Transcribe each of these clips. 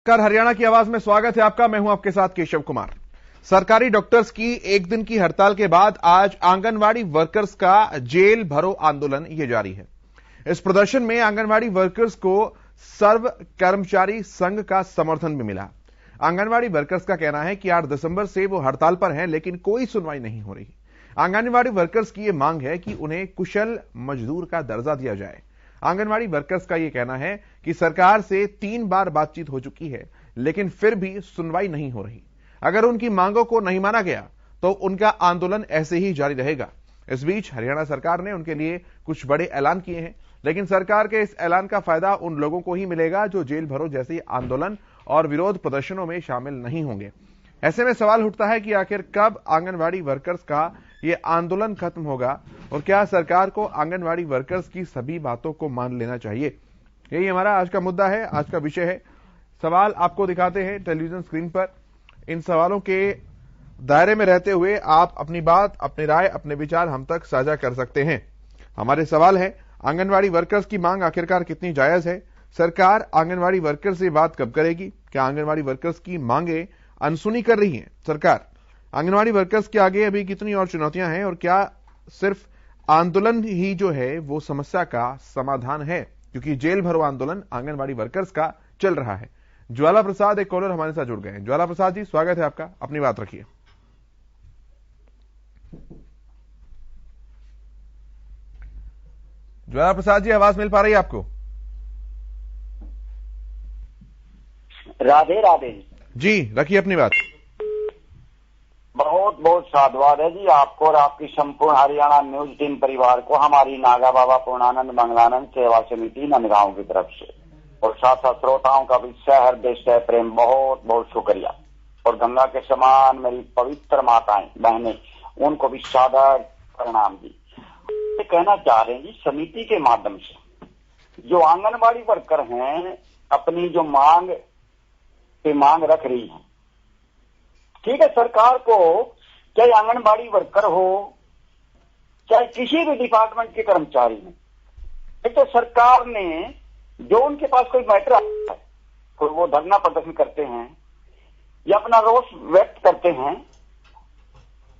नमस्कार, हरियाणा की आवाज में स्वागत है आपका। मैं हूं आपके साथ केशव कुमार। सरकारी डॉक्टर्स की एक दिन की हड़ताल के बाद आज आंगनवाड़ी वर्कर्स का जेल भरो आंदोलन ये जारी है। इस प्रदर्शन में आंगनवाड़ी वर्कर्स को सर्व कर्मचारी संघ का समर्थन भी मिला। आंगनवाड़ी वर्कर्स का कहना है कि 8 दिसंबर से वो हड़ताल पर हैं, लेकिन कोई सुनवाई नहीं हो रही। आंगनवाड़ी वर्कर्स की यह मांग है कि उन्हें कुशल मजदूर का दर्जा दिया जाए। आंगनवाड़ी वर्कर्स का यह कहना है कि सरकार से 3 बार बातचीत हो चुकी है, लेकिन फिर भी सुनवाई नहीं हो रही। अगर उनकी मांगों को नहीं माना गया तो उनका आंदोलन ऐसे ही जारी रहेगा। इस बीच हरियाणा सरकार ने उनके लिए कुछ बड़े ऐलान किए हैं, लेकिन सरकार के इस ऐलान का फायदा उन लोगों को ही मिलेगा जो जेल भरो जैसे आंदोलन और विरोध प्रदर्शनों में शामिल नहीं होंगे। ऐसे में सवाल उठता है कि आखिर कब आंगनवाड़ी वर्कर्स का यह आंदोलन खत्म होगा और क्या सरकार को आंगनवाड़ी वर्कर्स की सभी बातों को मान लेना चाहिए। यही हमारा आज का मुद्दा है, आज का विषय है। सवाल आपको दिखाते हैं टेलीविजन स्क्रीन पर। इन सवालों के दायरे में रहते हुए आप अपनी बात, अपनी राय, अपने विचार हम तक साझा कर सकते हैं। हमारे सवाल है, आंगनवाड़ी वर्कर्स की मांग आखिरकार कितनी जायज है? सरकार आंगनवाड़ी वर्कर्स से बात कब करेगी? क्या आंगनवाड़ी वर्कर्स की मांगे अनसुनी कर रही है सरकार? आंगनवाड़ी वर्कर्स के आगे अभी कितनी और चुनौतियां हैं और क्या सिर्फ आंदोलन ही जो है वो समस्या का समाधान है? क्योंकि जेल भरो आंदोलन आंगनवाड़ी वर्कर्स का चल रहा है। ज्वाला प्रसाद एक कॉलर हमारे साथ जुड़ गए हैं। ज्वाला प्रसाद जी, स्वागत है आपका, अपनी बात रखिए। ज्वाला प्रसाद जी, आवाज मिल पा रही है आपको? राधे राधे जी, रखिए अपनी बात। बहुत बहुत साधुवाद है जी आपको और आपकी संपूर्ण हरियाणा न्यूज टीम परिवार को हमारी नागा बाबा पूर्णानंद मंगलानंद सेवा समिति नंदगांव की तरफ से, और साथ साथ श्रोताओं का भी हृदय से प्रेम बहुत बहुत शुक्रिया। और गंगा के समान मेरी पवित्र माताएं बहनें, उनको भी सादर प्रणाम जी। ये कहना चाह रहे हैं जी, समिति के माध्यम से जो आंगनबाड़ी वर्कर हैं अपनी जो मांग रख रही है, ठीक है। सरकार को चाहे आंगनबाड़ी वर्कर हो चाहे किसी भी डिपार्टमेंट के कर्मचारी हो, एक तो सरकार ने जो उनके पास कोई मैटर आता है, कोई वो धरना प्रदर्शन करते हैं या अपना रोष व्यक्त करते हैं,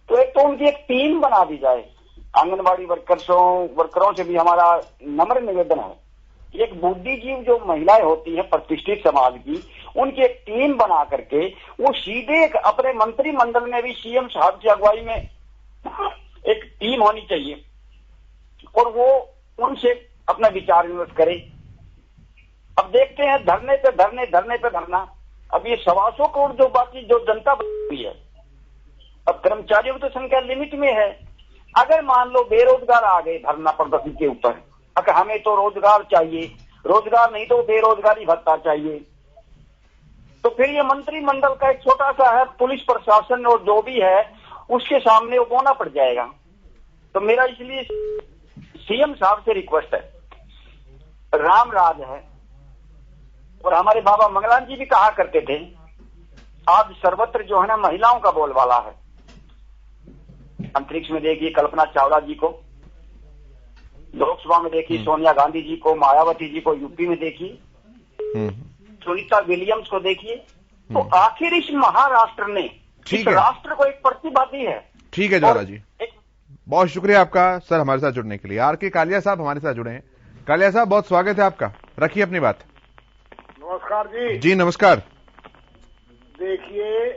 तो एक तो उनकी एक टीम बना दी जाए। आंगनबाड़ी वर्करों से भी हमारा नम्र निवेदन है, एक बुद्धिजीव जो महिलाएं होती हैं प्रतिष्ठित समाज की, उनकी एक टीम बना करके वो सीधे अपने मंत्रिमंडल में भी सीएम साहब की अगुवाई में एक टीम होनी चाहिए और वो उनसे अपना विचार विमर्श करे। अब देखते हैं धरने पे धरना। अब ये 125 करोड़ जो बाकी जो जनता हुई है, अब कर्मचारियों की तो संख्या लिमिट में है। अगर मान लो बेरोजगार आ गए धरना प्रदर्शन के ऊपर, अगर हमें तो रोजगार चाहिए, रोजगार नहीं तो बेरोजगारी भत्ता चाहिए, तो फिर ये मंत्रिमंडल का एक छोटा सा है, पुलिस प्रशासन और जो भी है उसके सामने वो बोना पड़ जाएगा। तो मेरा इसलिए सीएम साहब से रिक्वेस्ट है, राम राज है और हमारे बाबा मंगलान जी भी कहा करते थे, आज सर्वत्र जो है ना महिलाओं का बोलबाला है। अंतरिक्ष में देखिए कल्पना चावला जी को, लोकसभा में देखिए सोनिया गांधी जी को, मायावती जी को यूपी में देखिए, सुनीता विलियम्स को देखिए। तो आखिर इस महाराष्ट्र ने इस राष्ट्र को एक प्रतिवादी है। ठीक है ज्वाला जी, बहुत शुक्रिया आपका सर हमारे साथ जुड़ने के लिए। आर के कालिया साहब हमारे साथ जुड़े हैं। कालिया साहब, बहुत स्वागत है आपका, रखिए अपनी बात। नमस्कार जी। जी नमस्कार। देखिए,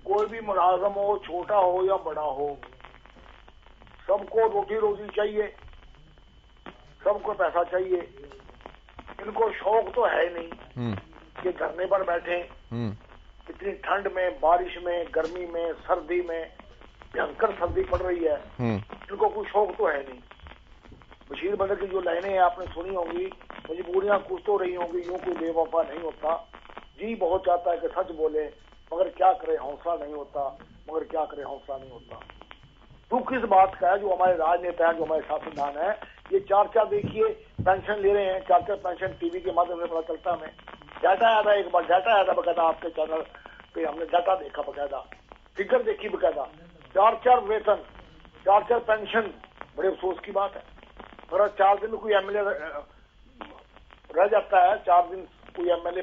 कोई भी मुलाजम हो, छोटा हो या बड़ा हो, सबको रोटी रोजी चाहिए, सबको पैसा चाहिए। इनको शौक तो है नहीं कि धरने पर बैठे। इतनी ठंड में, बारिश में, गर्मी में, सर्दी में, भयंकर सर्दी पड़ रही है, इनको कोई शौक तो है नहीं। बशीर बंदर की जो लाइनें आपने सुनी होंगी, मजबूरियां कुछ तो रही होंगी, यूं कोई बेवफा नहीं होता। जी बहुत चाहता है कि सच बोले, मगर क्या करे हौसला नहीं होता, मगर क्या करे हौसला नहीं होता। दुख इस बात का है जो हमारे राजनेता है, जो हमारे शासनदान है, ये 4 देखिए पेंशन ले रहे हैं, 4 पेंशन टीवी के माध्यम से पता चलता। हमें डाटा आया था, एक बार डाटा आया था बकायदा आपके चैनल पे, हमने डाटा देखा बकायदा, फिगर देखी बकायदा, 4 वेतन, 4 पेंशन। बड़े अफसोस की बात है। और 4 दिन में कोई एमएलए रह जाता है 4 दिन, कोई एमएलए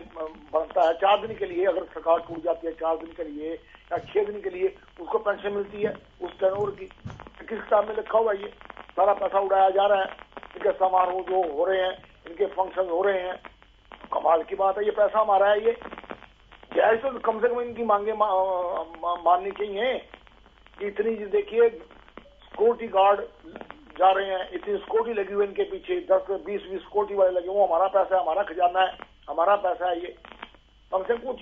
बनता है 4 दिन के लिए, अगर सरकार टूट जाती है 4 दिन के लिए या 6 दिन के लिए उसको पेंशन मिलती है उस टेन्योर की। किस किताब में लिखा हुआ ये? सारा पैसा उड़ाया जा रहा है, इनके समारोह जो हो रहे हैं, इनके फंक्शन हो रहे हैं, कमाल की बात है। ये पैसा हमारा है, ये जायज तो कम से कम इनकी मांगे माननी चाहिए। इतनी देखिए सिक्योरिटी गार्ड जा रहे हैं, इतनी सिक्योरिटी लगी हुई इनके पीछे, 10-20 सिक्योरिटी वाले लगे, वो हमारा पैसा है, हमारा खजाना है, हमारा पैसा है। ये कम से कम कुछ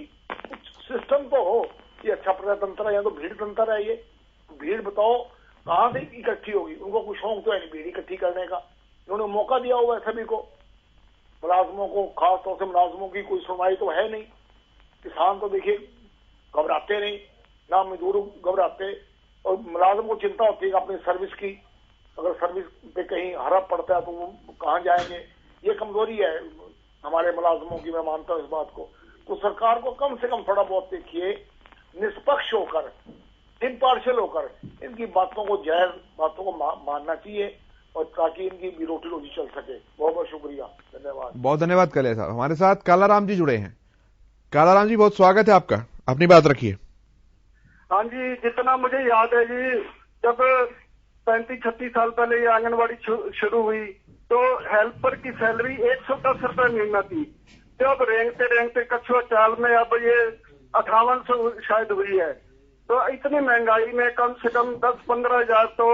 सिस्टम तो हो। ये अच्छा प्रजातंत्र है या तो भीड़ तंत्र है? ये भीड़ बताओ कहाँ से इकट्ठी होगी? उनको कुछ शौक तो है नहीं भीड़ इकट्ठी करने का। उन्होंने मौका दिया हुआ है सभी को, मुलाजमों को, खासतौर से मुलाजमों की कोई सुनवाई तो है नहीं। किसान तो देखिए घबराते नहीं, ना मजदूर घबराते, और मुलाजम को चिंता होती है अपनी सर्विस की, अगर सर्विस पे कहीं हरप पड़ता है तो वो कहाँ जाएंगे। ये कमजोरी है हमारे मुलाजमों की, मैं मानता हूँ इस बात को। तो सरकार को कम से कम थोड़ा बहुत देखिए, निष्पक्ष होकर, इम्पार्शियल होकर इनकी बातों को, जायज बातों को मानना चाहिए, और ताकि इनकी भी रोटी रोजी चल सके। बहुत बहुत शुक्रिया, धन्यवाद। बहुत धन्यवाद कले साहब। हमारे साथ कालाराम जी जुड़े हैं। कालाराम जी, बहुत स्वागत है आपका, अपनी बात रखिए। हाँ जी, जितना मुझे याद है जी, जब 35-36 साल पहले ये आंगनबाड़ी शुरू हुई तो हेल्पर की सैलरी 110 रुपए महीना थी। जब रेंगते रेंगते कछुआ चाल में अब ये 5800 शायद हुई है। तो इतनी महंगाई में कम से कम 10-15 हजार तो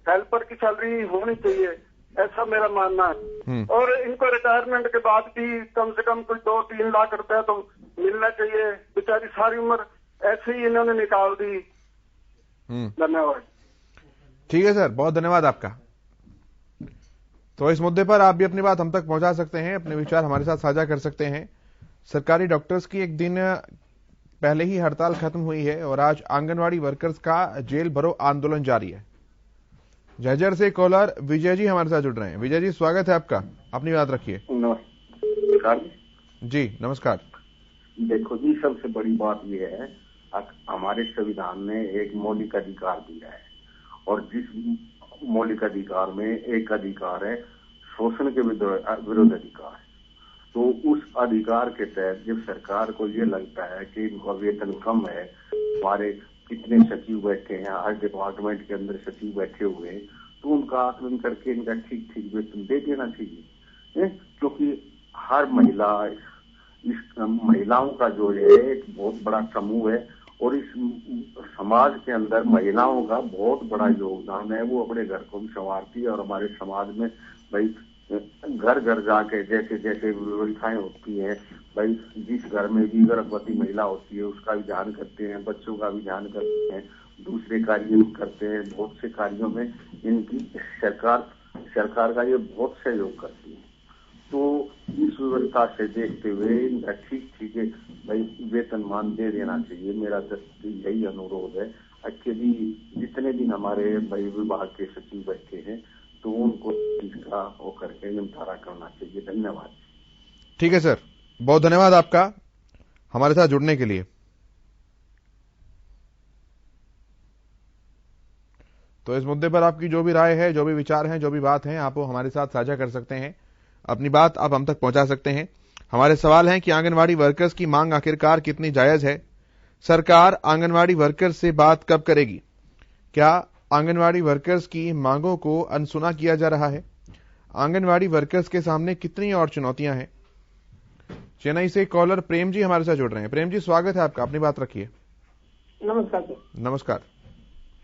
हेल्पर की सैलरी होनी चाहिए, ऐसा मेरा मानना है। और इनको रिटायरमेंट के बाद भी कम से कम कुछ 2-3 लाख रुपया तो मिलना चाहिए। बेचारी सारी उम्र ऐसे ही इन्होंने निकाल दी। धन्यवाद। ठीक है सर, बहुत धन्यवाद आपका। तो इस मुद्दे पर आप भी अपनी बात हम तक पहुंचा सकते हैं, अपने विचार हमारे साथ साझा कर सकते हैं। सरकारी डॉक्टर्स की एक दिन पहले ही हड़ताल खत्म हुई है और आज आंगनवाड़ी वर्कर्स का जेल भरो आंदोलन जारी है। झज्जर से कॉलर विजय जी हमारे साथ जुड़ रहे हैं। विजय जी, स्वागत है आपका, अपनी बात रखिए। नमस्कार जी। नमस्कार। देखो जी, सबसे बड़ी बात यह है, हमारे संविधान ने एक मौलिक अधिकार दिया है, और जिस मौलिक अधिकार में एक अधिकार है शोषण के विरुद्ध अधिकार। तो उस अधिकार के तहत जब सरकार को ये लगता है कि इनका वेतन कम है, हमारे कितने सचिव बैठे हैं, हर डिपार्टमेंट के अंदर सचिव बैठे हुए हैं, तो उनका आकलन करके इनका ठीक ठीक वेतन दे देना चाहिए। क्योंकि हर महिला, इस महिलाओं का जो है एक बहुत बड़ा समूह है, और इस समाज के अंदर महिलाओं का बहुत बड़ा योगदान है। वो अपने घर को भी संवारती है, और हमारे समाज में भाई घर घर जाके जैसे जैसे व्यवस्थाएं होती हैं, भाई जिस घर में भी गर्भवती महिला होती है उसका भी ध्यान करते हैं, बच्चों का भी ध्यान करते हैं, दूसरे कार्य भी करते हैं। बहुत से कार्यों में इनकी सरकार का ये बहुत सहयोग करती है। तो इस व्यवस्था से देखते हुए इनका ठीक है भाई वेतनमान दे देना चाहिए। मेरा तो यही अनुरोध है। एक्चुअली जितने दिन हमारे भाई विभाग के सचिव बैठे हैं तो उनको इसका वो करके निपटारा करना चाहिए। धन्यवाद। ठीक है सर, बहुत धन्यवाद आपका हमारे साथ जुड़ने के लिए। तो इस मुद्दे पर आपकी जो भी राय है, जो भी विचार हैं, जो भी बात है, आप वो हमारे साथ साझा कर सकते हैं। अपनी बात आप हम तक पहुंचा सकते हैं। हमारे सवाल हैं कि आंगनवाड़ी वर्कर्स की मांग आखिरकार कितनी जायज है? सरकार आंगनवाड़ी वर्कर्स से बात कब करेगी? क्या आंगनवाड़ी वर्कर्स की मांगों को अनसुना किया जा रहा है? आंगनवाड़ी वर्कर्स के सामने कितनी और चुनौतियां हैं? चेन्नई से कॉलर प्रेम जी हमारे साथ जुड़ रहे हैं। प्रेम जी, स्वागत है आपका, अपनी बात रखिए। नमस्कार सर। नमस्कार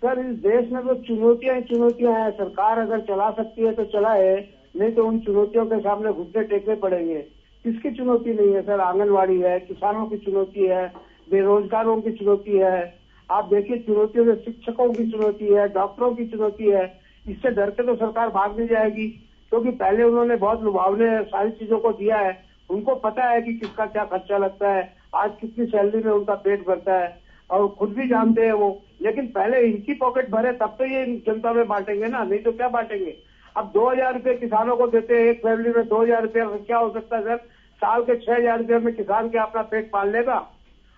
सर, इस देश में तो चुनौतियां हैं। सरकार अगर चला सकती है तो चलाए, नहीं तो उन चुनौतियों के सामने घुटने टेकने पड़ेंगे। किसकी चुनौती नहीं है सर? आंगनवाड़ी है, किसानों की चुनौती है, बेरोजगारों की चुनौती है। आप देखिए, चुनौतियों में शिक्षकों की चुनौती है, डॉक्टरों की चुनौती है। इससे डर के तो सरकार भाग नहीं जाएगी, क्योंकि पहले उन्होंने बहुत लुभावने सारी चीजों को दिया है। उनको पता है कि किसका क्या खर्चा लगता है, आज कितनी सैलरी में उनका पेट भरता है, और खुद भी जानते हैं वो। लेकिन पहले इनकी पॉकेट भरे तब तो ये जनता में बांटेंगे ना, नहीं तो क्या बांटेंगे? अब 2000 रुपए किसानों को देते हैं, एक फैमिली में 2000 रुपया क्या हो सकता है सर? साल के 6000 रुपये में किसान के अपना पेट पाल लेगा।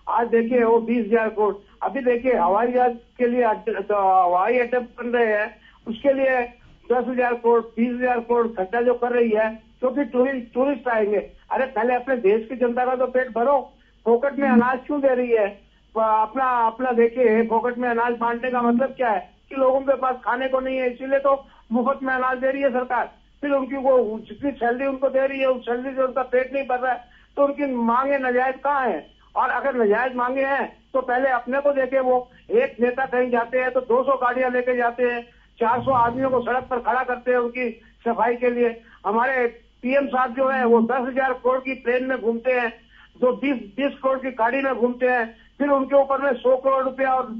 आज देखिए वो 20,000 करोड़। अभी देखिए हवाई जहाज के लिए हवाई अड्डे बन रहे हैं, उसके लिए 10,000 करोड़ 20,000 करोड़ खर्चा जो कर रही है, क्योंकि टूरिस्ट आएंगे। अरे पहले अपने देश की जनता का तो पेट भरो, फोकट में अनाज क्यों दे रही है? अपना देखिए, फोकट में अनाज बांटने का मतलब क्या है कि लोगों के पास खाने को नहीं है, इसीलिए तो मुफ्त में अनाज दे रही है सरकार। फिर उनकी वो जितनी सैलरी उनको दे रही है, उस सैलरी से उनका पेट नहीं भर रहा है, तो उनकी मांगे नाजायज कहाँ है? और अगर नाजायज मांगे हैं तो पहले अपने को देखे। वो एक नेता कहीं जाते हैं तो 200 गाड़ियां लेके जाते हैं, 400 आदमियों को सड़क पर खड़ा करते हैं उनकी सफाई के लिए। हमारे पीएम साहब जो है वो 10,000 करोड़ की प्लेन में घूमते हैं, जो 20 करोड़ की गाड़ी में घूमते हैं, फिर उनके ऊपर में 100 करोड़ रुपया और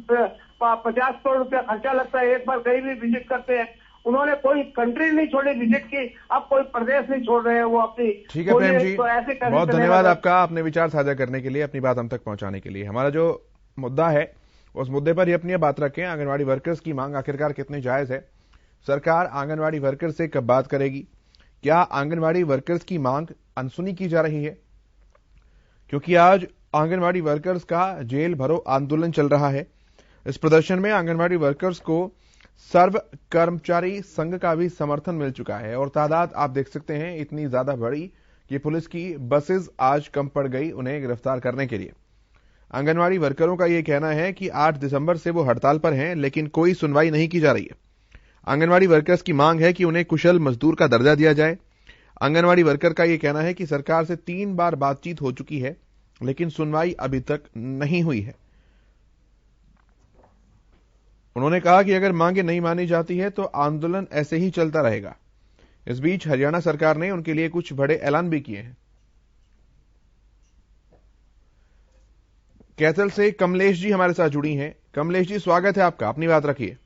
50 करोड़ रुपया खर्चा लगता है एक बार कहीं भी विजिट करते हैं। उन्होंने कोई कंट्री नहीं छोड़ी विजिट की, अब कोई प्रदेश नहीं छोड़ रहे हैं वो अपनी। ठीक है प्रेम जी, बहुत धन्यवाद आपका अपने विचार साझा करने के लिए, अपनी बात हम तक पहुंचाने के लिए। हमारा जो मुद्दा है उस मुद्दे पर ही अपनी बात रखें। आंगनवाड़ी वर्कर्स की मांग आखिरकार कितनी जायज है? सरकार आंगनवाड़ी वर्कर्स से कब बात करेगी? क्या आंगनवाड़ी वर्कर्स की मांग अनसुनी की जा रही है? क्योंकि आज आंगनवाड़ी वर्कर्स का जेल भरो आंदोलन चल रहा है। इस प्रदर्शन में आंगनवाड़ी वर्कर्स को सर्व कर्मचारी संघ का भी समर्थन मिल चुका है और तादाद आप देख सकते हैं इतनी ज्यादा बढ़ी कि पुलिस की बसेस आज कम पड़ गई उन्हें गिरफ्तार करने के लिए। आंगनवाड़ी वर्करों का यह कहना है कि 8 दिसंबर से वो हड़ताल पर हैं, लेकिन कोई सुनवाई नहीं की जा रही है। आंगनवाड़ी वर्कर्स की मांग है कि उन्हें कुशल मजदूर का दर्जा दिया जाए। आंगनवाड़ी वर्कर का यह कहना है कि सरकार से 3 बार बातचीत हो चुकी है, लेकिन सुनवाई अभी तक नहीं हुई है। उन्होंने कहा कि अगर मांगे नहीं मानी जाती है तो आंदोलन ऐसे ही चलता रहेगा। इस बीच हरियाणा सरकार ने उनके लिए कुछ बड़े ऐलान भी किए हैं। कैथल से कमलेश जी हमारे साथ जुड़ी हैं। कमलेश जी, स्वागत है आपका, अपनी बात रखिए।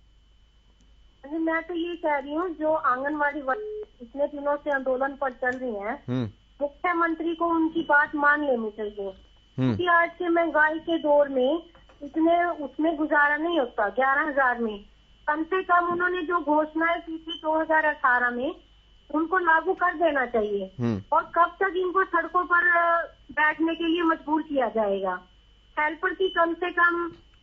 मैं तो ये कह रही हूँ, जो आंगनवाड़ी इतने दिनों से आंदोलन पर चल रही हैं, मुख्यमंत्री को उनकी बात मान लेनी चाहिए, क्योंकि आज के महंगाई के दौर में इतने उसमें गुजारा नहीं होता। 11,000 में कम से कम उन्होंने जो घोषणाएं की थी 2018 में, उनको लागू कर देना चाहिए। और कब तक इनको सड़कों पर बैठने के लिए मजबूर किया जाएगा? हेल्पर की कम से कम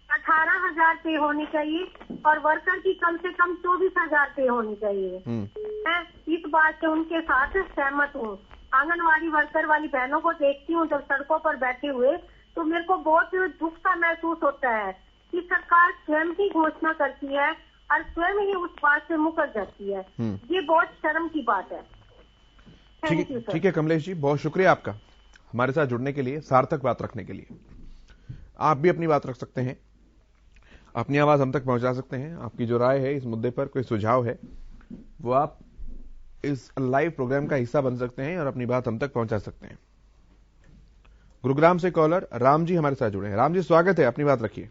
18,000 पे होनी चाहिए और वर्कर की कम से कम 24,000 पे होनी चाहिए। मैं इस बात से उनके साथ सहमत हूँ। आंगनवाड़ी वर्कर वाली बहनों को देखती हूँ जब सड़कों पर बैठे हुए, तो मेरे को बहुत दुख सा महसूस होता है कि सरकार स्वयं की घोषणा करती है और स्वयं ही उस बात से मुकर जाती है। ये बहुत शर्म की बात है। ठीक है कमलेश जी, बहुत शुक्रिया आपका हमारे साथ जुड़ने के लिए, सार्थक बात रखने के लिए। आप भी अपनी बात रख सकते हैं, अपनी आवाज हम तक पहुंचा सकते हैं। आपकी जो राय है इस मुद्दे पर, कोई सुझाव है, वो आप इस लाइव प्रोग्राम का हिस्सा बन सकते हैं और अपनी बात हम तक पहुंचा सकते हैं। गुरुग्राम से कॉलर राम जी हमारे साथ जुड़े हैं। राम जी, स्वागत है, अपनी बात रखिए।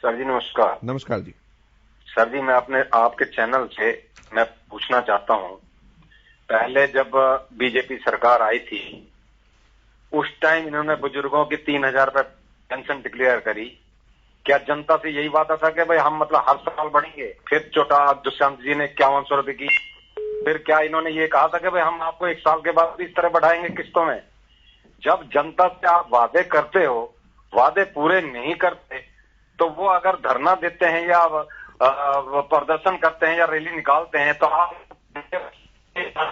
सर जी नमस्कार। नमस्कार जी। सर जी, मैं आपके चैनल से मैं पूछना चाहता हूं, पहले जब बीजेपी सरकार आई थी उस टाइम इन्होंने बुजुर्गों की 3,000 रुपए पेंशन डिक्लेयर करी। क्या जनता से यही वादा था कि भाई हम मतलब हर साल बढ़ेंगे? फिर छोटा दुष्यंत जी ने 5100 रुपए की। फिर क्या इन्होंने ये कहा था कि भाई हम आपको 1 साल के बाद भी इस तरह बढ़ाएंगे किस्तों में? जब जनता से आप वादे करते हो, वादे पूरे नहीं करते, तो वो अगर धरना देते हैं या प्रदर्शन करते हैं या रैली निकालते हैं, तो आप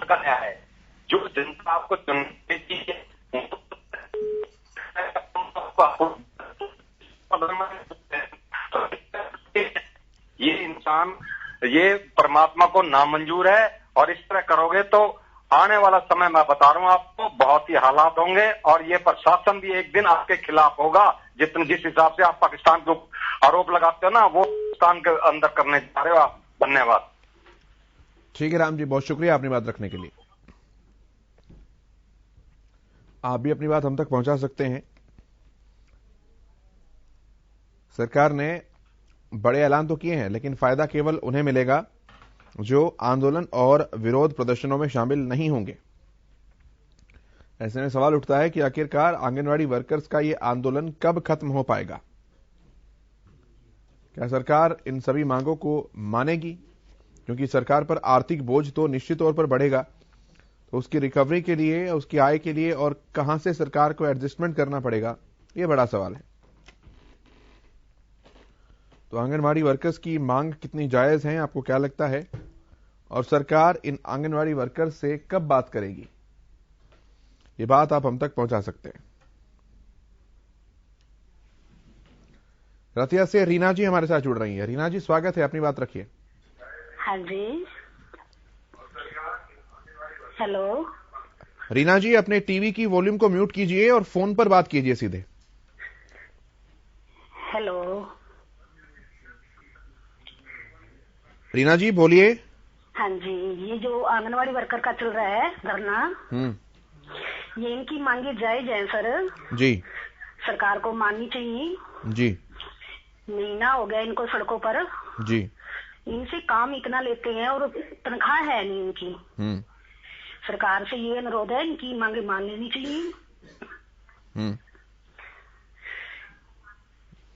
का क्या है? जो जनता आपको चुनती है ये इंसान, ये परमात्मा को नामंजूर है। और इस तरह करोगे तो आने वाला समय मैं बता रहा हूं आपको, बहुत ही हालात होंगे और ये प्रशासन भी एक दिन आपके खिलाफ होगा। जिस हिसाब से आप पाकिस्तान को आरोप लगाते हो ना, वो पाकिस्तान के अंदर करने जा रहे हो आप। धन्यवाद। ठीक है राम जी, बहुत शुक्रिया अपनी बात रखने के लिए। आप भी अपनी बात हम तक पहुंचा सकते हैं। सरकार ने बड़े ऐलान तो किए हैं, लेकिन फायदा केवल उन्हें मिलेगा जो आंदोलन और विरोध प्रदर्शनों में शामिल नहीं होंगे। ऐसे में सवाल उठता है कि आखिरकार आंगनवाड़ी वर्कर्स का यह आंदोलन कब खत्म हो पाएगा? क्या सरकार इन सभी मांगों को मानेगी? क्योंकि सरकार पर आर्थिक बोझ तो निश्चित तौर पर बढ़ेगा, तो उसकी रिकवरी के लिए, उसकी आय के लिए और कहां से सरकार को एडजस्टमेंट करना पड़ेगा, यह बड़ा सवाल है। तो आंगनवाड़ी वर्कर्स की मांग कितनी जायज है, आपको क्या लगता है? और सरकार इन आंगनवाड़ी वर्कर्स से कब बात करेगी? ये बात आप हम तक पहुंचा सकते हैं। रतिया से रीना जी हमारे साथ जुड़ रही है। रीना जी, स्वागत है, अपनी बात रखिए। हाँ जी, हेलो। रीना जी, अपने टीवी की वॉल्यूम को म्यूट कीजिए और फोन पर बात कीजिए सीधे। हेलो रीना जी, बोलिए। हाँ जी, ये जो आंगनवाड़ी वर्कर का चल रहा है धरना, ये इनकी मांगे जायज है सर जी, सरकार को माननी चाहिए जी। महीना हो गया इनको सड़कों पर जी। इनसे काम इतना लेते हैं और तनख्वाह है नहीं इनकी। सरकार से ये अनुरोध है इनकी मांगे मान लेनी चाहिए।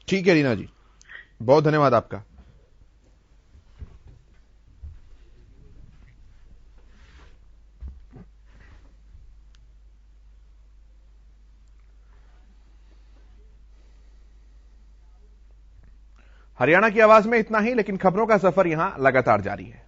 ठीक है रीना जी, बहुत धन्यवाद आपका। हरियाणा की आवाज में इतना ही, लेकिन खबरों का सफर यहां लगातार जारी है।